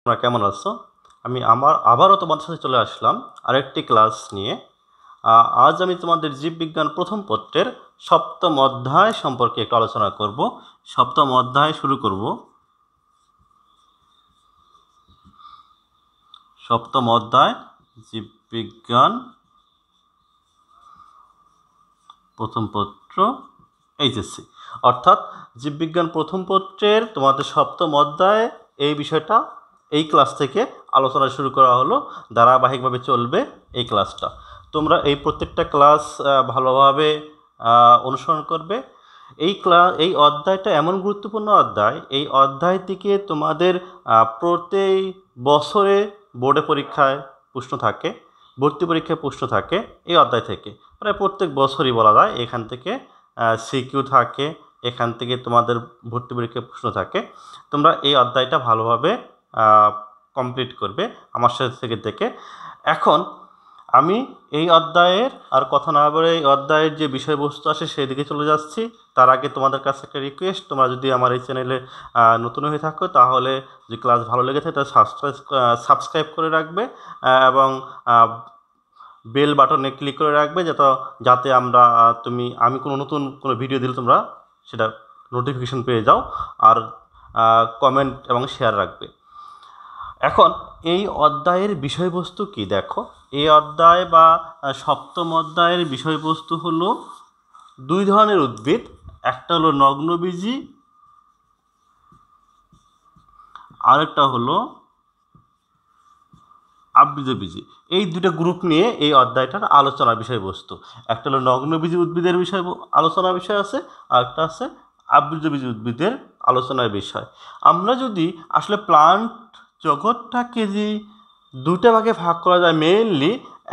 তোমরা কেমন আছো? আমি আবারও তোমাদের সাথে চলে আসলাম আরেকটি ক্লাস নিয়ে। আজ আমি তোমাদের জীববিজ্ঞান প্রথম পত্রের সপ্তম অধ্যায় সম্পর্কে একটু আলোচনা করব। সপ্তম অধ্যায় শুরু করব। সপ্তম অধ্যায় জীববিজ্ঞান প্রথম পত্র এইচএসসি, অর্থাৎ জীববিজ্ঞান প্রথম পত্রের তোমাদের সপ্তম অধ্যায়ে এই বিষয়টা এই ক্লাস থেকে আলোচনা শুরু করা হলো। ধারাবাহিকভাবে চলবে এই ক্লাসটা। তোমরা এই প্রত্যেকটা ক্লাস ভালোভাবে অনুসরণ করবে। এই অধ্যায়টা এমন গুরুত্বপূর্ণ অধ্যায়, এই অধ্যায় থেকে তোমাদের প্রতি বছরে বোর্ডে পরীক্ষায় প্রশ্ন থাকে, ভর্তি পরীক্ষায় প্রশ্ন থাকে এই অধ্যায় থেকে। প্রায় প্রত্যেক বছরই বলা যায় এখান থেকে সিকিউ থাকে, এখান থেকে তোমাদের ভর্তি পরীক্ষায় প্রশ্ন থাকে। তোমরা এই অধ্যায়টা ভালোভাবে কমপ্লিট করবে আমার সাথে থেকে দেখে। এখন আমি এই অধ্যায়ের আর কথা না বলে এই অধ্যায়ের যে বিষয়বস্তু আসে সেই দিকে চলে যাচ্ছি। তার আগে তোমাদের কাছে একটা রিকোয়েস্ট, তোমরা যদি আমার এই চ্যানেলে নতুন হয়ে থাকো তাহলে যদি ক্লাস ভালো লেগে থাকে তাহলে সাবস্ক্রাইব করে রাখবে এবং বেল বাটনে ক্লিক করে রাখবে যাতে আমি কোনো নতুন কোনো ভিডিও দিলে তোমরা সেটা নোটিফিকেশন পেয়ে যাও। আর কমেন্ট এবং শেয়ার রাখবে। এখন এই অধ্যায়ের বিষয়বস্তু কি দেখো। এই অধ্যায় বা সপ্তম অধ্যায়ের বিষয়বস্তু হলো দুই ধরনের উদ্ভিদ। একটা হলো নগ্নবীজি, আরেকটা হলো আবৃতবীজি। এই দুটো গ্রুপ নিয়ে এই অধ্যায়টার আলোচনার বিষয়বস্তু। একটা হলো নগ্নবীজি উদ্ভিদের আলোচনার বিষয় আছে, আর একটা আছে আবৃতবীজি উদ্ভিদের আলোচনার বিষয়। আমরা যদি আসলে প্লান্ট জগৎটাকে যে দুটা ভাগে ভাগ করা যায় মেইনলি,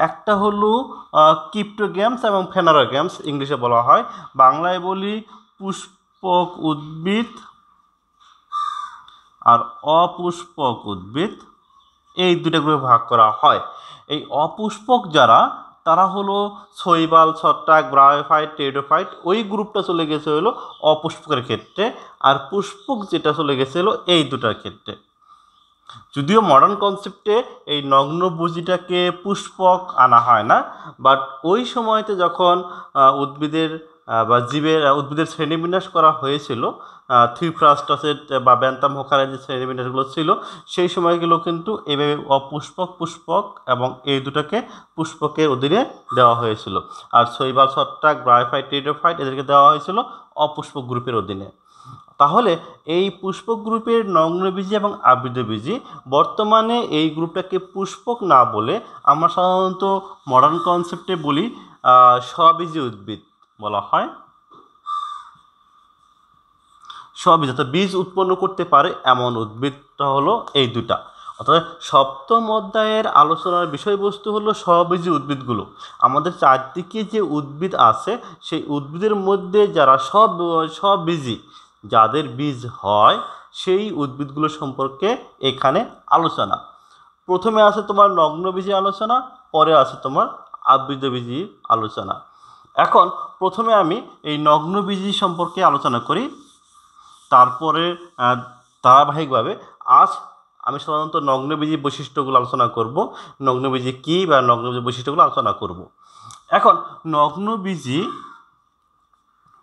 একটা হলো ক্রিপ্টোগ্যামস এবং ফেনারোগ্যামস ইংলিশে বলা হয়, বাংলায় বলি পুষ্পক উদ্ভিদ আর অপুষ্পক উদ্ভিদ। এই দুটো গ্রুপে ভাগ করা হয়। এই অপুষ্পক যারা তারা হলো শৈবাল, ছত্রাক, ব্রায়োফাইট, টেরিডোফাইট, ওই গ্রুপটা চলে গেছে হলো অপুষ্পকের ক্ষেত্রে। আর পুষ্পক যেটা চলে গেছে হলো এই দুটার ক্ষেত্রে। যদিও মডার্ন কনসেপ্টে এই নগ্নবীজিটাকে পুষ্পক আনা হয় না, বাট ওই সময়তে যখন উদ্ভিদের শ্রেণীবিন্যাস করা হয়েছিল, থিওফ্রাস্টাসের বা ব্যান্তাম হোকারের যে শ্রেণীবিন্যাসগুলো ছিল সেই সময়গুলো কিন্তু এভাবে অপুষ্পক, পুষ্পক এবং এই দুটাকে পুষ্পকের অধীনে দেওয়া হয়েছিল। আর শৈবাল, ছত্রাক, ব্রায়োফাইট, টেরিডোফাইট এদেরকে দেওয়া হয়েছিল অপুষ্পক গ্রুপের অধীনে। তাহলে এই পুষ্পক গ্রুপের নগ্নবীজি এবং আবৃতবীজি, বর্তমানে এই গ্রুপটাকে পুষ্পক না বলে আমরা সাধারণত মডার্ন কনসেপ্টে বলি স্ববীজি উদ্ভিদ বলা হয়। স্ববীজ অর্থাৎ বীজ উৎপন্ন করতে পারে এমন উদ্ভিদটা হলো এই দুটা। অর্থাৎ সপ্তম অধ্যায়ের আলোচনার বিষয়বস্তু হলো স্ববীজি উদ্ভিদগুলো। আমাদের চারদিকে যে উদ্ভিদ আছে সেই উদ্ভিদের মধ্যে যারা স্ববীজি, যাদের বীজ হয়, সেই উদ্ভিদগুলো সম্পর্কে এখানে আলোচনা। প্রথমে আছে তোমার নগ্নবীজি আলোচনা, পরে আছে তোমার আবৃতবীজি আলোচনা। এখন প্রথমে আমি এই নগ্নবীজি সম্পর্কে আলোচনা করি, তারপরে ধারাবাহিকভাবে আজ আমি সাধারণত নগ্নবীজি বৈশিষ্ট্যগুলো আলোচনা করব, নগ্নবীজি কী বা নগ্নবীজি বৈশিষ্ট্যগুলো আলোচনা করব। এখন নগ্নবীজি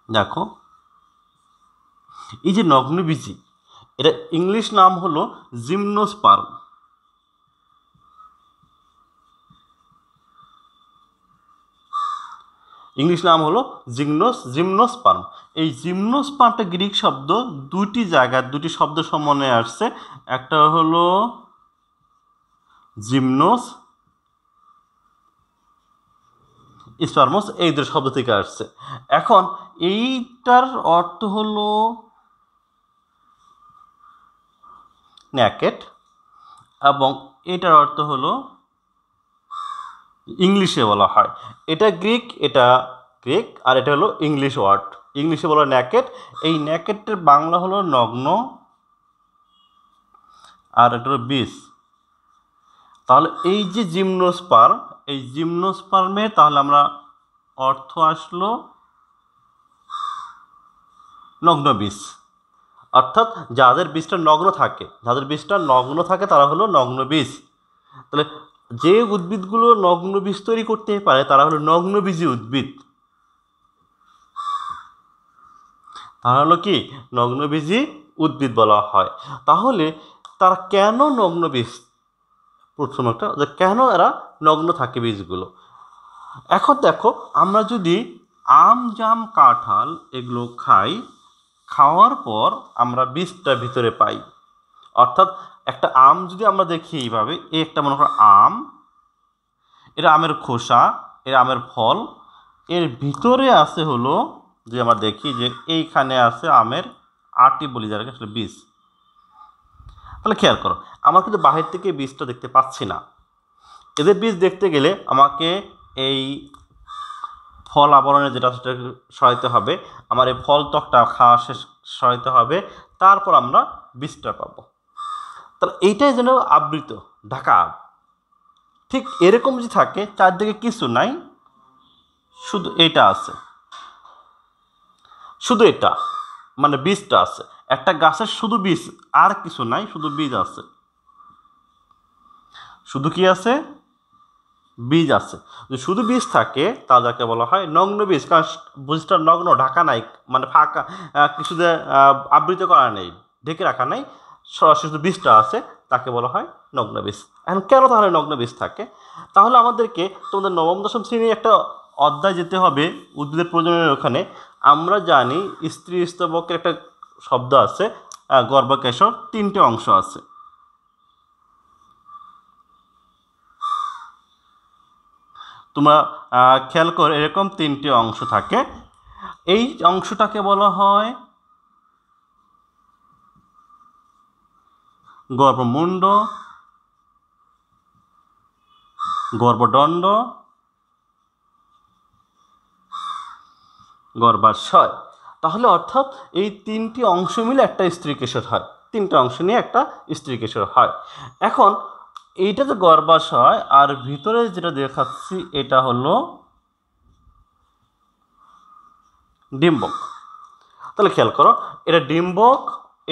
দেখো, এই যে নগ্নবীজি, এটা ইংলিশ নাম হলো জিমনোস্পার্ম। ইংলিশ নাম হলো জিমনোস্পার্ম। এই জিমনোস্পার্মটা গ্রিক শব্দ, দুটি শব্দ সমন্বয়ে আসছে। একটা হলো জিমনোস, স্পার্মস, এই দুটো শব্দ থেকে আসছে। এখন এইটার অর্থ হলো ন্যাকেট এবং এটার অর্থ হলো ইংলিশে বলা হয়, এটা গ্রিক আর এটা হলো ইংলিশ ওয়ার্ড। ইংলিশে বলা ন্যাকেট, এই ন্যাকেটের বাংলা হলো নগ্ন আর এটা হলো বীজ। তাহলে এই যে জিমনোস্পার্ম, এই জিমনোস্পার্মের তাহলে আমরা অর্থ আসলো নগ্নবীজ। অর্থাৎ যাদের বীজটা নগ্ন থাকে তারা হলো নগ্ন বীজ। তাহলে যে উদ্ভিদগুলো নগ্ন বীজ তৈরি করতে পারে তারা হলো নগ্নবীজী উদ্ভিদ। তারা হলো কি নগ্নবীজী উদ্ভিদ বলা হয়। তাহলে তারা কেন নগ্ন বীজ, প্রথম একটা যে কেন এরা নগ্ন থাকে বীজগুলো। এখন দেখো আমরা যদি আম জাম কাঁঠাল এগুলো খাওয়ার পর আমরা বীজটা ভিতরে পাই। অর্থাৎ একটা আম যদি আমরা দেখি এইভাবে, এই একটা মনে করো আম, এটা আমের খোসা, এর আমের ফল, এর ভিতরে আছে হলো যে আমরা দেখি যে এইখানে আছে আমের আটি বলি যাকে আসলে বীজ। তাহলে খেয়াল করো আমার কিন্তু বাহির থেকে বীজটা দেখতে পাচ্ছি না। এদের বীজ দেখতে গেলে আমাকে এই ফল আবরণে যেটা সেটা সরাইতে হবে, আমার এই ফল ত্বকটা খাওয়া শেষ সরাইতে হবে, তারপর আমরা বীজটা পাবো। তাহলে এইটাই যেন আবৃত ঢাকা, ঠিক এরকম যদি থাকে চারদিকে কিছু নাই, শুধু এটা আছে, শুধু এটা মানে বীজটা আছে। একটা গাছের শুধু বীজ আর কিছু নাই, শুধু বীজ আছে। শুধু কি আছে? বীজ আছে। যদি শুধু বীজ থাকে তা যাকে বলা হয় নগ্ন বীজ, কারণ বীজটা নগ্ন, ঢাকা নাই, মানে ফাঁকা, কিছুতে আবৃত করা নেই, ঢেকে রাখা নেই, সরাসরি শুধু বীজটা আছে, তাকে বলা হয় নগ্ন বীজ। এখন কেন তাহলে নগ্ন বীজ থাকে? তাহলে আমাদেরকে তোমাদের নবম দশম শ্রেণীর একটা অধ্যায় যেতে হবে উদ্ভিদের প্রজননের। ওখানে আমরা জানি স্ত্রী স্তবকের একটা শব্দ আছে, গর্ভকেশর, 3টে অংশ আছে। তোমরা খেয়াল করো এরকম 3টে অংশ থাকে। এই অংশটাকে বলা হয় গর্ভমুণ্ড, গর্ভদণ্ড, গর্ভাশয়। তাহলে অর্থাৎ এই 3টি অংশ মিলে একটা স্ত্রীকেশর হয়, 3টে অংশ নিয়ে একটা স্ত্রীকেশর হয়। এখন এইটা যে গর্ভাশয়, আর ভিতরে যেটা দেখাচ্ছি এটা হলো ডিম্বক। তাহলে খেয়াল করো এটা ডিম্বক,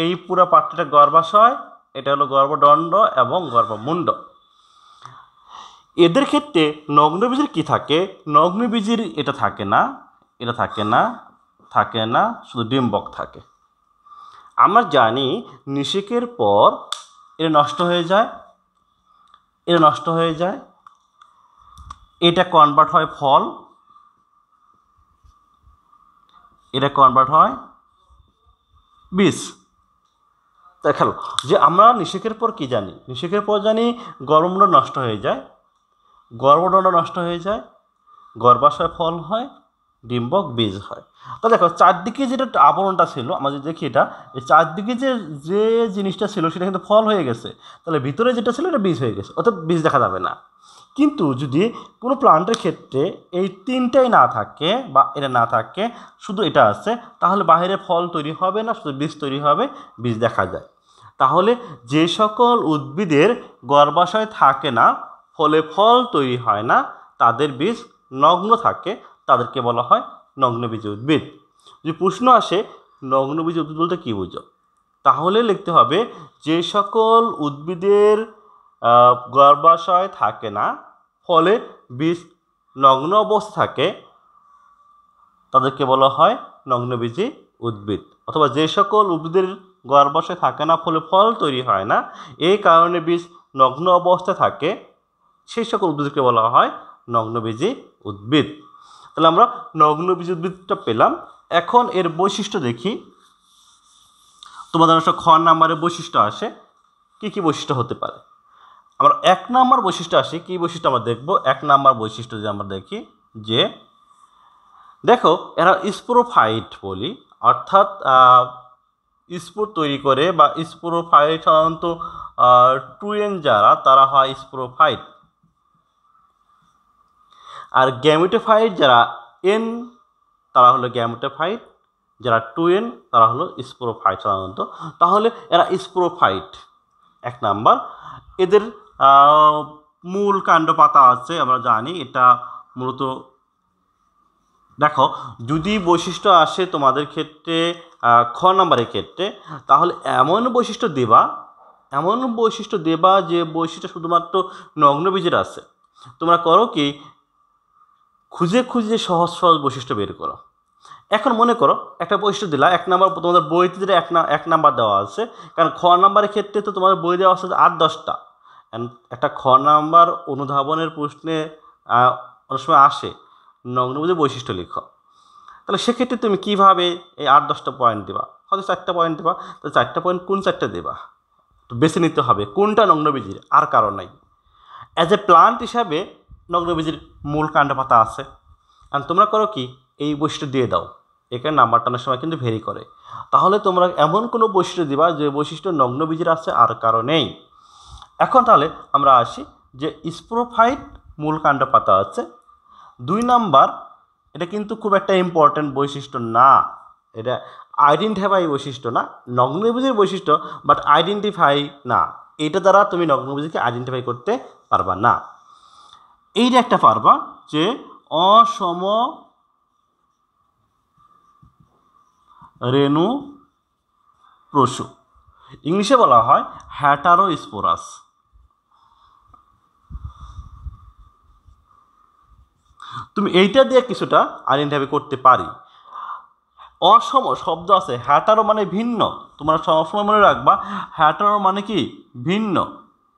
এই পুরো পার্টটা গর্ভাশয়, এটা হলো গর্ভদণ্ড এবং গর্ভমুণ্ড। এদের ক্ষেত্রে নগ্নবীজের কি থাকে? নগ্নবীজের এটা থাকে না, এটা থাকে না, শুধু ডিম্বক থাকে। আমরা জানি নিষেকের পর এটা নষ্ট হয়ে যায়, এটা কনভার্ট হয় ফল, এটা কনভার্ট হয় বীজ। দেখালো যে আমরা নিষেকের পর কি জানি? নিষেকের পর জানি গর্ভমুণ্ড নষ্ট হয়ে যায়, গর্ভদণ্ড নষ্ট হয়ে যায়, গর্ভাশয় ফল হয়, ডিম্বক বীজ হয়। তো দেখো চারদিকে যেটা আবরণটা ছিল, আমরা যদি দেখি এটা, এই চারদিকে যে জিনিসটা ছিল সেটা কিন্তু ফল হয়ে গেছে, তাহলে ভিতরে যেটা ছিল এটা বীজ হয়ে গেছে, অর্থাৎ বীজ দেখা যাবে না। কিন্তু যদি কোনো প্লান্টের ক্ষেত্রে এই 3টাই না থাকে বা এটা না থাকে, শুধু এটা আছে, তাহলে বাইরে ফল তৈরি হবে না, শুধু বীজ তৈরি হবে, বীজ দেখা যায়। তাহলে যে সকল উদ্ভিদের গর্ভাশয় থাকে না, ফলে ফল তৈরি হয় না, তাদের বীজ নগ্ন থাকে, তাদেরকে বলা হয় নগ্নবীজী উদ্ভিদ। যদি প্রশ্ন আসে নগ্নবীজী উদ্ভিদ বলতে কী বুঝো, তাহলে লিখতে হবে যে সকল উদ্ভিদের গর্ভাশয় থাকে না, ফলে বীজ নগ্ন অবস্থা থাকে, তাদেরকে বলা হয় নগ্নবীজী উদ্ভিদ। অথবা যে সকল উদ্ভিদের গর্ভাশয় থাকে না, ফলে ফল তৈরি হয় না, এই কারণে বীজ নগ্ন অবস্থায় থাকে, সেই সকল উদ্ভিদকে বলা হয় নগ্নবীজী উদ্ভিদ। তাহলে আমরা নগ্নবীজী উদ্ভিদটা পেলাম। এখন এর বৈশিষ্ট্য দেখি। তোমাদের অবশ্য খ নাম্বারের বৈশিষ্ট্য আসে, কী কী বৈশিষ্ট্য হতে পারে। আমরা 1 নাম্বার বৈশিষ্ট্য আসি, কী বৈশিষ্ট্য আমরা দেখব। 1 নাম্বার বৈশিষ্ট্য যদি আমরা দেখি যে দেখো এরা স্পোরোফাইট বলি, অর্থাৎ স্পোর তৈরি করে, বা স্পোরোফাইট সাধারণত টুয়েন যারা তারা হয় স্পোরোফাইট, আর গ্যামেটোফাইট যারা এন তারা হলো গ্যামেটোফাইট, যারা টুয়েন তারা হলো স্পোরোফাইট সাধারণত। তাহলে এরা স্পোরোফাইট 1 নাম্বার। এদের মূল কাণ্ড পাতা আছে, আমরা জানি এটা মূলত দেখো, যদি বৈশিষ্ট্য আসে তোমাদের ক্ষেত্রে খ নাম্বারের ক্ষেত্রে, তাহলে এমন বৈশিষ্ট্য দেবা যে বৈশিষ্ট্য শুধুমাত্র নগ্নবীজের আছে। তোমরা করো কি, খুঁজে খুঁজে সহজ সহজ বৈশিষ্ট্য বের করো। এখন মনে করো একটা বৈশিষ্ট্য দিলা, 1 নাম্বার তোমাদের বইতে যেটা 1 নাম্বার দেওয়া আছে, কারণ খ নাম্বারের ক্ষেত্রে তো তোমাদের বই দেওয়া আছে 8-10টা। একটা খ নাম্বার অনুধাবনের প্রশ্নে অনেক সময় আসে নগ্নবীজের বৈশিষ্ট্য লিখো। তাহলে সেক্ষেত্রে তুমি কীভাবে এই 8-10টা পয়েন্ট দেবা? হয়তো 4টা পয়েন্ট দেবা। তো 4টা পয়েন্ট কোন 4টা দেবা বেছে নিতে হবে, কোনটা নগ্নবীজের আর কারণ নাই। অ্যাজ এ প্লান্ট হিসাবে নগ্নবীজের মূল কাণ্ড পাতা আছে, আর তোমরা করো কি, এই বৈশিষ্ট্য দিয়ে দাও। এখানে নাম্বার টানার সময় কিন্তু ভেরি করে। তাহলে তোমরা এমন কোনো বৈশিষ্ট্য দিবা যে বৈশিষ্ট্য নগ্নবীজের আছে আর কারণেই। এখন তাহলে আমরা আসি যে স্পোরোফাইট মূল কাণ্ড পাতা আছে 2 নাম্বার। এটা কিন্তু খুব একটা ইম্পর্ট্যান্ট বৈশিষ্ট্য না, এটা আইডেন্টিফাই বৈশিষ্ট্য না, নগ্নবীজের বৈশিষ্ট্য, বাট আইডেন্টিফাই না। এটা দ্বারা তুমি নগ্নবীজকে আইডেন্টিফাই করতে পারবা না। এইটা একটা পারবা যে অসম রেণু প্রসূ, ইংলিশে বলা হয় হ্যাটারোস্পোরাস। তুমি এইটা দিয়ে কিছুটা আইডেন্টিফাই করতে পারি। অসম শব্দ আছে, হ্যাটারো মানে ভিন্ন। তোমরা সবসময় মনে রাখবা, হ্যাটারো মানে কি ভিন্ন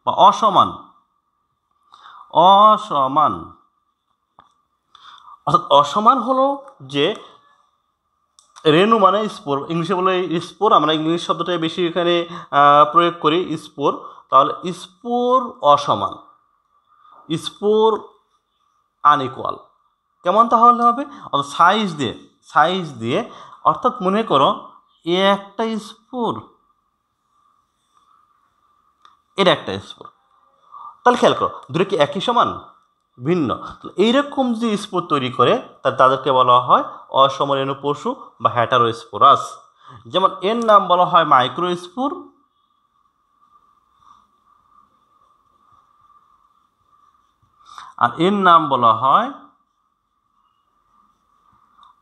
বা অসমান। অসমান অর্থাৎ অসমান হলো যে রেণু মানে স্পোর, ইংলিশে বলে স্পোর, আমরা ইংলিশ শব্দটাই বেশি এখানে প্রয়োগ করি, স্পোর। তাহলে স্পোর অসমান, স্পোর আনইকুয়াল। কেমন তাহলে হবে? অর্থাৎ সাইজ দিয়ে অর্থাৎ মনে করো এ একটা স্পোর, এর একটা স্পোর, তাহলে খেয়াল করো দুটো কি একই সমান? ভিন্ন। এইরকম যে স্পোর তৈরি করে তাদেরকে বলা হয় অসমরেণু পশু বা হ্যাটারোস্পোরাস। যেমন এর নাম বলা হয় মাইক্রোস্পোর, আর এর নাম বলা হয়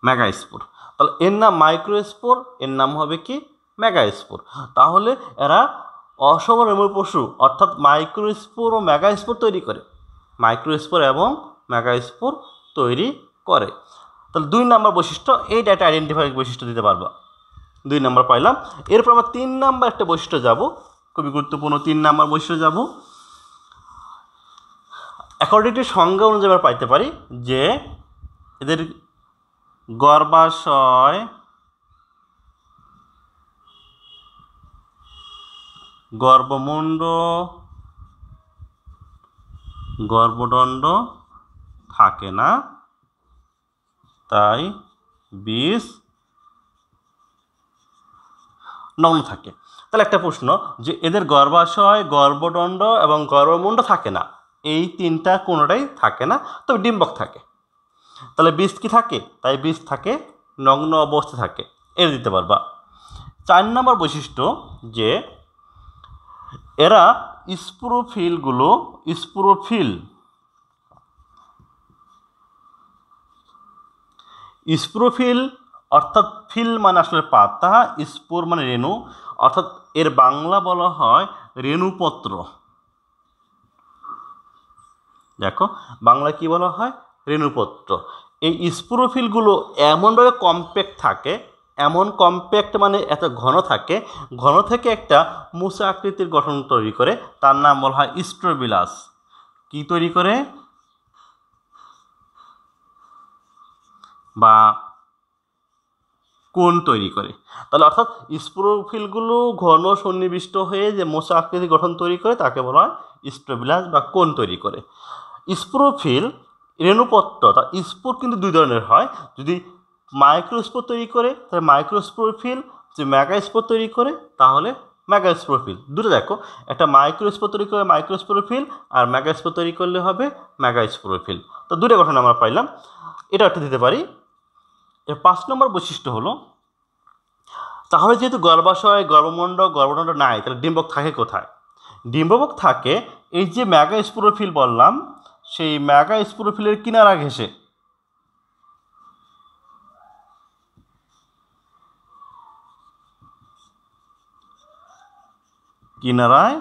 মেগাস্পোর। তাহলে এর নাম মাইক্রোস্পোর, এর নাম হবে কি মেগাস্পোর। তাহলে এরা অসমরেণু পশু অর্থাৎ মাইক্রোস্পোর ও মেগাস্পোর তৈরি করে, মাইক্রোস্পোর এবং মেগাস্পোর তৈরি করে। তাহলে 2 নাম্বার বৈশিষ্ট্য, এই ডাটা আইডেন্টিফাই বৈশিষ্ট্য দিতে পারবা। 2 নাম্বার পাইলাম। এরপর আমরা 3 নাম্বার একটা বৈশিষ্ট্য যাব, খুবই গুরুত্বপূর্ণ 3 নাম্বার বৈশিষ্ট্য যাব। অ্যাকর্ডিং টু সংজ্ঞা অনুযায়ী আমরা পাইতে পারি যে এদের গর্ভাশয়, গর্ভমুণ্ড, গর্ভদণ্ড থাকে না, তাই বীজ নগ্ন থাকে। তাহলে একটা প্রশ্ন যে এদের গর্ভাশয়, গর্ভদণ্ড এবং গর্ভমুণ্ড থাকে না, এই 3টা কোনোটাই থাকে না, তবে ডিম্বক থাকে। তাহলে বীজ কি থাকে? তাই বীজ থাকে, নগ্ন অবস্থা থাকে, এর দিতে পারবা। 4 নম্বর বৈশিষ্ট্য যে এরা স্পোরোফিল অর্থাৎ ফিল মানে আসলে পাতা, স্পোর মানে রেণু, অর্থাৎ এর বাংলা বলা হয় রেণুপত্র। দেখো বাংলা কি বলা হয়? রেণুপত্র। এই স্পোরোফিলগুলো এমনভাবে কম্প্যাক্ট থাকে, এমন কম্প্যাক্ট মানে এত ঘন থাকে, ঘন থেকে একটা মোচা আকৃতির গঠন তৈরি করে, তার নাম বলা হয় স্ট্রোবিলাস। কি তৈরি করে? বা কোণ তৈরি করে। তাহলে অর্থাৎ স্পোরোফিলগুলো ঘন সন্নিবিষ্ট হয়ে যে মোচা আকৃতি গঠন তৈরি করে তাকে বলা হয় স্ট্রোবিলাস বা কোণ তৈরি করে। স্পোরোফিল রেণুপত্র, তা স্পোর কিন্তু 2 ধরনের হয়। যদি মাইক্রোস্পোর তৈরি করে তাহলে মাইক্রোস্পোরোফিল, যদি মেগাস্পোর তৈরি করে তাহলে মেগাস্পোরোফিল। দুটো দেখো, একটা মাইক্রোস্পোর তৈরি করে মাইক্রোস্পোরোফিল, আর মেগাস্পোর তৈরি করলে হবে মেগাস্পোরোফিল। তো দুটো গঠন আমরা পাইলাম, এটা একটা দিতে পারি। এর 5 নম্বর বৈশিষ্ট্য হলো, তাহলে যেহেতু গর্ভাশয়, গর্ভদণ্ড নাই, তাহলে ডিম্বক থাকে কোথায়? ডিম্বক থাকে এই যে মেগাস্পোরোফিল বললাম, সেই মেগাস্পোরোফিলের কিনারা ঘেঁষে। কিনারায়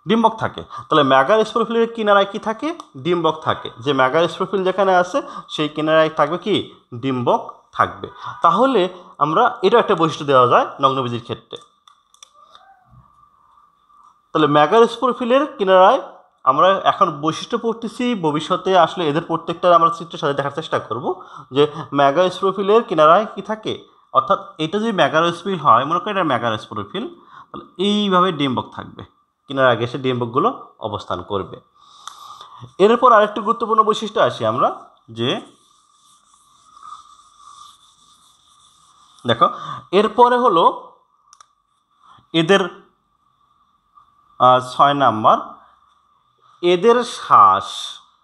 ডিম্বক থাকে। তাহলে মেগাস্পোরোফিলের কিনারায় কি থাকে? ডিম্বক থাকে। যে মেগাস্পোরোফিল যেখানে আছে সেই কিনারায় থাকবে কি? ডিম্বক থাকবে। তাহলে আমরা এটা একটা বৈশিষ্ট্য দেওয়া যায় নগ্নবীজির ক্ষেত্রে। তাহলে মেগাস্পোরোফিলের কিনারায় আমরা এখন বৈশিষ্ট্য পড়তেছি, ভবিষ্যতে আসলে এদের প্রত্যেকটা আমরা চিত্রের সাথে দেখার চেষ্টা করব যে মেগাস্পোরোফিলের কিনারায় কি থাকে। অর্থাৎ এটা যদি মেগাস্পোরোফিল হয়, মনে করি এটা মেগাস্পোরোফিল, তাহলে এইভাবে ডিম্বক থাকবে, কিনারায় এসে ডিম্বকগুলো অবস্থান করবে। এরপর আরেকটি গুরুত্বপূর্ণ বৈশিষ্ট্য আসি আমরা, যে দেখো এরপরে হলো এদের 6 নাম্বার, এদের শ্বাস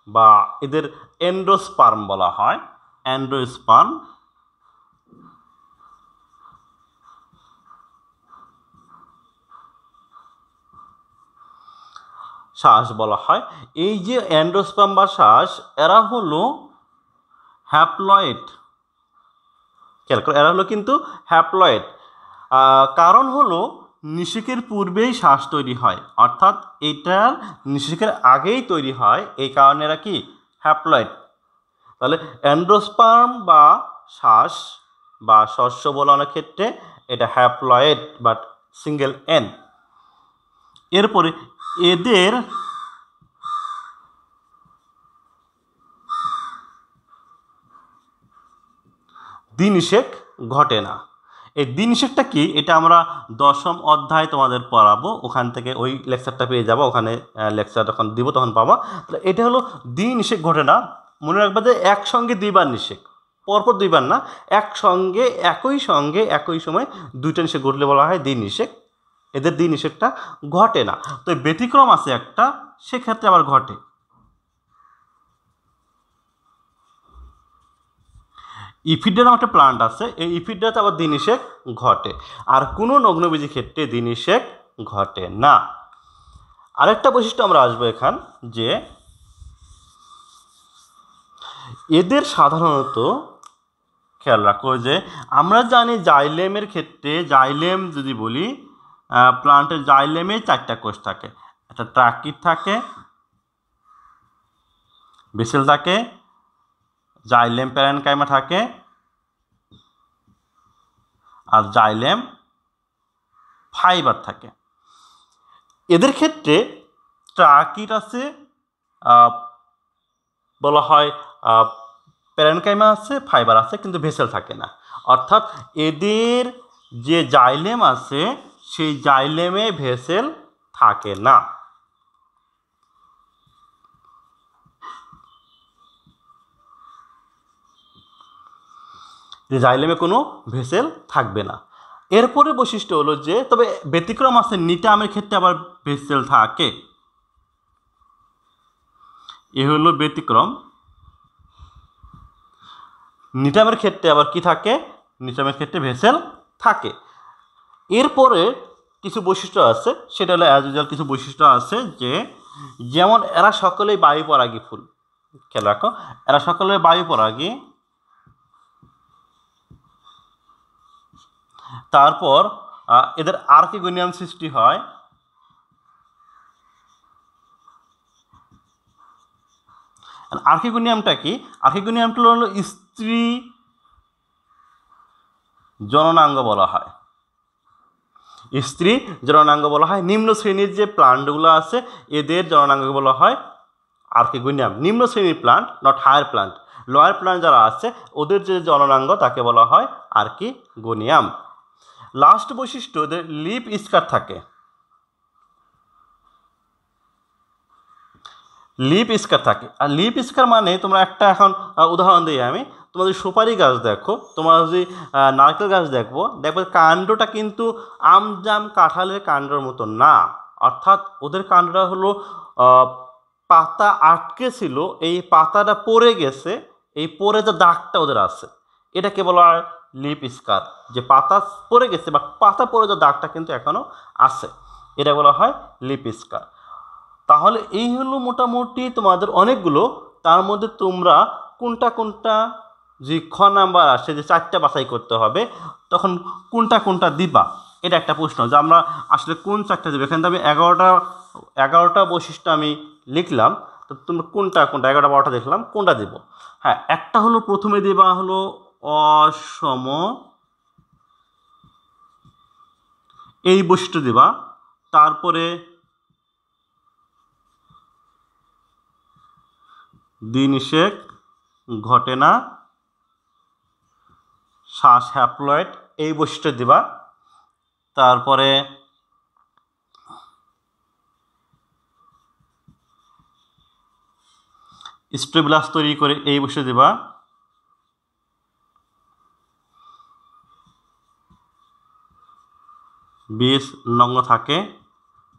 বা এদের এন্ডোস্পার্ম বলা হয়। এন্ডোস্পার্ম শ্বাস বলা হয়। এই যে এন্ডোস্পার্ম বা শ্বাস, এরা হলো হ্যাপ্লয়েড। খেয়াল করো, এরা হলো কিন্তু হ্যাপ্লয়েড। কারণ হলো নিষেকের পূর্বেই শ্বাস তৈরি হয়, অর্থাৎ এটার নিষেকের আগেই তৈরি হয়, এই কারণে এরা কি? হ্যাপ্লয়েড। তাহলে এন্ডোস্পার্ম বা শ্বাস বা শস্য বলানোর ক্ষেত্রে এটা হ্যাপ্লয়েড বাট সিঙ্গেল এন। এরপরে এদের দ্বিনিষেক ঘটে না। এই দ্বিনিষেকটা কি? এটা আমরা 10ম অধ্যায় তোমাদের পড়াবো, ওখান থেকে ওই লেকচারটা পেয়ে যাবো, ওখানে লেকচার যখন দিব তখন পাবা। তাহলে এটা হলো দ্বিনিষেক ঘটে না। মনে রাখবা যে একসঙ্গে দুইবার নিষেক, পরপর দুইবার না, একই সঙ্গে একই সময় দুইটা নিষেক ঘটলে বলা হয় দ্বিনিষেক। এদের দ্বিনিষেকটা ঘটে না। তো ব্যতিক্রম আছে একটা, সেক্ষেত্রে আবার ঘটে। ইফিডরা নামে একটা প্লান্ট আছে, এই ইফিডরাতে আবার দ্বিনিষেক ঘটে, আর কোনো নগ্নবীজি ক্ষেত্রে দ্বিনিষেক ঘটে না। আরেকটা বৈশিষ্ট্য আমরা আসবো এখান, যে এদের সাধারণত খেয়াল রাখো যে আমরা জানি জাইলেমের ক্ষেত্রে, জাইলেম যদি বলি, প্লান্টের জাইলেমে 4টা কোষ থাকে। একটা ট্রাকিড থাকে, বেসেল থাকে, জাইলেম প্যারেনকাইমা থাকে, আর জাইলেম ফাইবার থাকে। এদের ক্ষেত্রে ট্রাকিড আছে, বলা হয় প্যারেনকাইমা আছে, ফাইবার আছে, কিন্তু ভেসেল থাকে না। অর্থাৎ এদের যে জাইলেম আছে সেই জাইলেমে ভেসেল থাকে না। জাইলেমে কোনো ভেসেল থাকবে না। এরপরে বৈশিষ্ট্য হলো যে, তবে ব্যতিক্রম আছে, নিটামের ক্ষেত্রে আবার ভেসেল থাকে। এ হলো ব্যতিক্রম। নিটামের ক্ষেত্রে আবার কি থাকে? নিটামের ক্ষেত্রে ভেসেল থাকে। এরপরে কিছু বৈশিষ্ট্য আছে, সেটা হলো অ্যাজ ইউজুয়াল কিছু বৈশিষ্ট্য আছে, যে যেমন এরা সকলেই বায়ুপরাগী ফুল। খেয়াল রাখো, এরা সকলে বায়ুপরাগী। তারপর এদের আর্কিগোনিয়াম সৃষ্টি হয়। আর্কিগোনিয়ামটা কি? আর্কিগোনিয়ামটা হলো স্ত্রী জননাঙ্গ বলা হয়। স্ত্রী জননাঙ্গ বলা হয়। নিম্ন শ্রেণীর যে প্লান্টগুলো আছে এদের জননাঙ্গ বলা হয় আর্কিগোনিয়াম। নিম্ন শ্রেণীর plant, not higher plant. Lower plant যারা আছে ওদের যে জননাঙ্গ তাকে বলা হয় আর্কিগোনিয়াম। লাস্ট বৈশিষ্ট্য, ওদের লিপ স্কার থাকে। লিপ স্কার থাকে। আর লিপ স্কার মানে তোমরা একটা এখন উদাহরণ দিই আমি, তোমরা যদি সুপারি গাছ দেখো, তোমরা যদি নারকেল গাছ দেখবো কাণ্ডটা কিন্তু আম জাম কাঁঠালের কাণ্ডের মতো না। অর্থাৎ ওদের কাণ্ডটা হলো পাতা আটকে ছিল, এই পাতাটা পড়ে গেছে, এই পড়ে যে দাগটা ওদের আছে এটাকে বলা হয় লিপ স্কার। যে পাতা পড়ে গেছে বা পাতা পড়ে যে দাগটা কিন্তু এখনও আছে, এটা বলা হয় লিপ স্কার। তাহলে এই হলো মোটামুটি তোমাদের অনেকগুলো, তার মধ্যে তোমরা কোনটা কোনটা যে খ নাম্বার আসে যে 4টা বাছাই করতে হবে, তখন কোনটা কোনটা দিবা। এটা একটা প্রশ্ন যে আমরা আসলে কোন চারটা দেবো। এখানে তো আমি এগারোটা বৈশিষ্ট্য আমি লিখলাম, তো তোমরা কোনটা 11টা 12টা দেখলাম, কোনটা দেবো? হ্যাঁ, একটা হলো প্রথমে দেবা হলো অসম, এই বৈশিষ্ট্য দেবা। তারপরে দ্বিনিষেক ঘটে না, শ্বাস হ্যাপ্লয়েড, এই বৈশিষ্ট্য দিবা। তারপরে স্টেবিলাস তৈরি করে, এই বৈশিষ্ট্য দিবা। বীজ নগ্ন থাকে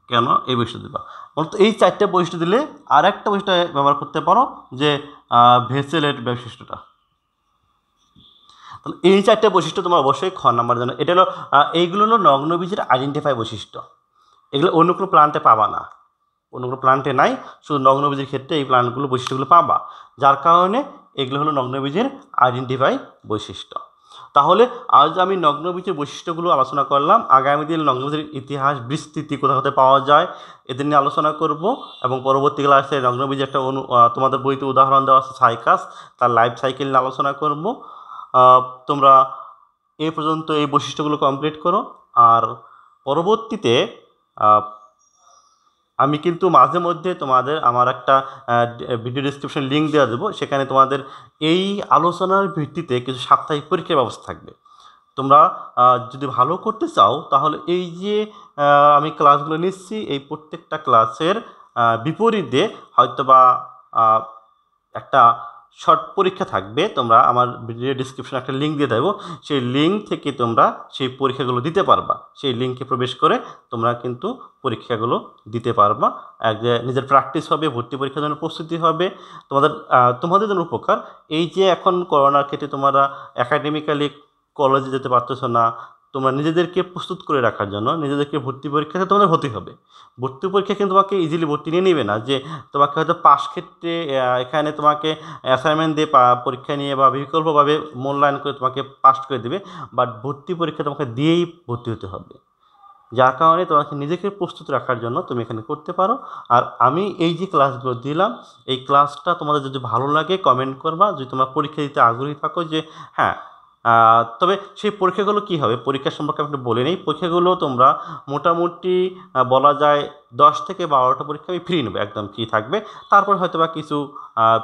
কেন, এই বৈশিষ্ট্য দিবা। মূলত এই চারটে বৈশিষ্ট্য দিলে আর একটা বৈশিষ্ট্য ব্যবহার করতে পারো, যে ভেসেলের বৈশিষ্ট্যটা। তাহলে এই চারটে বৈশিষ্ট্য তোমার অবশ্যই খ নাম্বার জানো। এটা হলো এইগুলো হলো নগ্ন বীজের আইডেন্টিফাই বৈশিষ্ট্য। এগুলো অন্য কোনো প্লান্টে পাবা না, অন্য কোনো প্লান্টে নাই, শুধু নগ্ন বীজের ক্ষেত্রে এই প্লান্টগুলো বৈশিষ্ট্যগুলো পাবা, যার কারণে এগুলো হলো নগ্ন বীজের আইডেন্টিফাই বৈশিষ্ট্য। তাহলে আজ আমি নগ্ন বীজের বৈশিষ্ট্যগুলো আলোচনা করলাম। আগামী দিন নগ্ন বীজের ইতিহাস, বিস্তৃতি, কোথা হতে পাওয়া যায়, এদের নিয়ে আলোচনা করব। এবং পরবর্তী ক্লাসে নগ্ন বীজের একটা তোমাদের বইতে উদাহরণ দেওয়া আছে সাইকাস, তার লাইফ সাইকেল নিয়ে আলোচনা করব। তোমরা এই পর্যন্ত এই বৈশিষ্ট্যগুলো কমপ্লিট করো। আর পরবর্তীতে আমি কিন্তু মাঝে মধ্যে তোমাদের আমার একটা ভিডিও ডিসক্রিপশন লিঙ্ক দেওয়া দেবো, সেখানে তোমাদের এই আলোচনার ভিত্তিতে কিছু সাপ্তাহিক পরীক্ষার ব্যবস্থা থাকবে। তোমরা যদি ভালো করতে চাও তাহলে এই যে আমি ক্লাসগুলো নিচ্ছি, এই প্রত্যেকটা ক্লাসের বিপরীতে হয়তোবা একটা শর্ট পরীক্ষা থাকবে। তোমরা আমার ভিডিও ডিসক্রিপশনে একটা লিঙ্ক দিয়ে দেবো, সেই লিঙ্ক থেকে তোমরা সেই পরীক্ষাগুলো দিতে পারবা। সেই লিঙ্কে প্রবেশ করে তোমরা কিন্তু পরীক্ষাগুলো দিতে পারবা। নিজের প্র্যাকটিস হবে, ভর্তি পরীক্ষার জন্য প্রস্তুতি হবে, তোমাদের জন্য উপকার। এই যে এখন করোনার ক্ষেত্রে তোমরা একাডেমিক্যালি কলেজে যেতে পারতেছো না, তোমরা নিজেদেরকে প্রস্তুত করে রাখার জন্য নিজেদেরকে ভর্তি পরীক্ষাতে তোমাদের হতে হবে। ভর্তি পরীক্ষা কিন্তু তোমাকে ইজিলি ভর্তি নিয়ে নেবে না, যে তোমাকে হয়তো পাস ক্ষেত্রে এখানে তোমাকে অ্যাসাইনমেন্ট দিয়ে পরীক্ষা নিয়ে বা বিকল্পভাবে মূল্যায়ন করে তোমাকে পাস করে দেবে, বাট ভর্তি পরীক্ষা তোমাকে দিয়েই ভর্তি হতে হবে। যার কারণে তোমাকে নিজেকে প্রস্তুত রাখার জন্য তুমি এখানে করতে পারো। আর আমি এই যে ক্লাসগুলো দিলাম, এই ক্লাসটা তোমাদের যদি ভালো লাগে কমেন্ট করবা। যদি তোমরা পরীক্ষা দিতে আগ্রহী থাকো, যে হ্যাঁ, তবে সেই পরীক্ষাগুলো কী হবে, পরীক্ষা সম্পর্কে আমি বলে নেই। পরীক্ষাগুলো তোমরা মোটামুটি বলা যায় 10 থেকে 12টা পরীক্ষা আমি ফ্রি নেবো, একদম ফ্রি থাকবে। তারপর হয়তো বা কিছু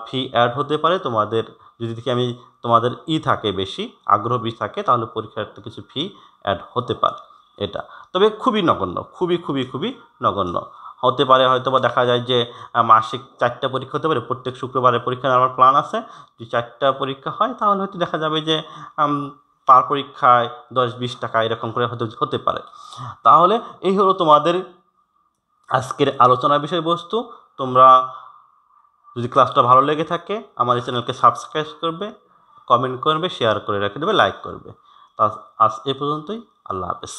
ফি অ্যাড হতে পারে তোমাদের, যদি দেখি আমি তোমাদের থাকে বেশি আগ্রহ বেশি থাকে, তাহলে পরীক্ষার একটা কিছু ফি অ্যাড হতে পারে। এটা তবে খুবই নগণ্য, খুবই খুবই খুবই নগণ্য হতে পারে। হয়তো বা দেখা যায় যে মাসিক 4টা পরীক্ষা হতে পারে, প্রত্যেক শুক্রবারে পরীক্ষা নেওয়ার প্ল্যান আছে। যদি 4টা পরীক্ষা হয় তাহলে হয়তো দেখা যাবে যে পার পরীক্ষায় 10-20 টাকা এরকম করে হয়তো হতে পারে। তাহলে এই হলো তোমাদের আজকের আলোচনার বিষয়বস্তু। তোমরা যদি ক্লাসটা ভালো লেগে থাকে আমার এই চ্যানেলকে সাবস্ক্রাইব করবে, কমেন্ট করবে, শেয়ার করে রেখে দেবে, লাইক করবে। আজ এ পর্যন্তই। আল্লাহ হাফেজ।